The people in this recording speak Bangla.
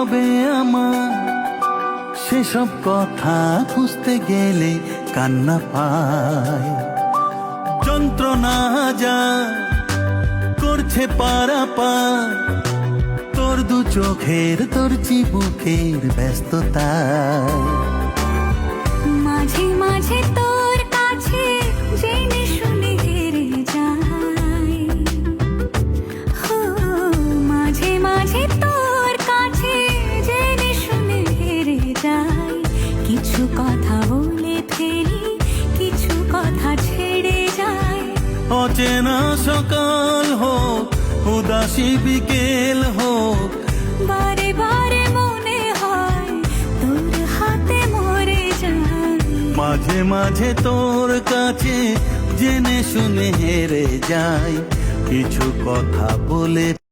হবে আমার, সেসব কথা খুঁজতে গেলে কান্না পায়। যন্ত্রণা যা করছে পারাপার, তোর দু চোখের তোর চিবুকের ব্যস্ততায়। মাঝে মাঝে তোর কাছে জেনে শুনে হেরে যাই, হো মাঝে মাঝে তোর কাছে জেনে শুনে হেরে যাই। কিছু কথা বলে ফেলি, কিছু কথা ছেড়ে যায়। অচেনা সকাল হোক, উদাসী বিকেল হোক, বারে বারে মনে হয় তোর হাতে মরে যাই। মাঝে মাঝে তোর কাছে জেনে শুনে হেরে যাই। কিছু কথা বলে